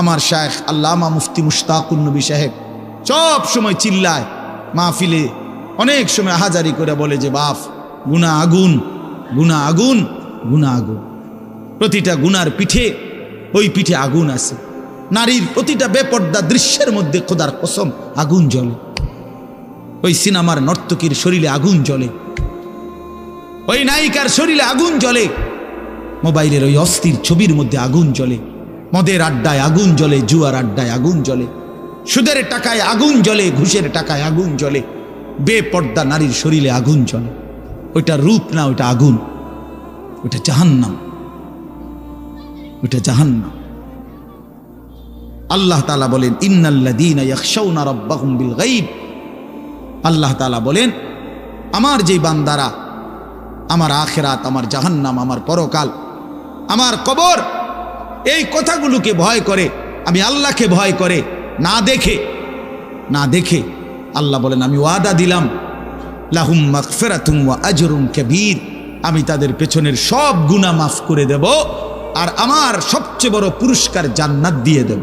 আমার শায়েখ আল্লামা মুফতি মুশতাকুন নবী সাহেব সব সময় চিল্লায় মাহফিলে, অনেক সময় হাজারি করে বলে যে বাপ, গুনাহ আগুন, গুনাহ আগুন, গুনাহ আগুন। প্রতিটা গুনার পিঠে, ওই পিঠে আগুন আছে। নারীর প্রতিটা বেপর্দা দৃশ্যের মধ্যে খোদার কসম আগুন জ্বলে। ওই সিনেমার নর্তকীর শরীরে আগুন জ্বলে, ওই নায়িকার শরীরে আগুন জ্বলে, মোবাইলের ওই অস্থির ছবির মধ্যে আগুন জ্বলে, মদের আড্ডায় আগুন জ্বলে, জুয়ার আড্ডায় আগুন জ্বলে, সুদের টাকায় আগুন জ্বলে, ঘুষের টাকায় আগুন জ্বলে, বেপর্দা নারীর শরীরে আগুন জ্বলে। ওইটা রূপ না, ওইটা আগুন, ওইটা জাহান্নাম, ওইটা জাহান্নাম। আল্লাহ তাআলা বলেন ইন্নাল্লাযীনা ইয়াখশাউনা রাব্বাহুম বিল গায়ব। আল্লাহ তাআলা বলেন আমার যেই বান্দারা আমার আখিরাত, আমার জাহান্নাম, আমার পরকাল, আমার কবর, এই কথাগুলোকে ভয় করে, আমি আল্লাহকে ভয় করে, না দেখে আল্লাহ বলেন আমি ওয়াদা দিলাম লাহুম মাগফিরাতুম ওয়া আজরুন কাবীর, আমি তাদের পেছনের সব গুনাহ মাফ করে দেব আর আমার সবচেয়ে বড় পুরস্কার জান্নাত দিয়ে দেব।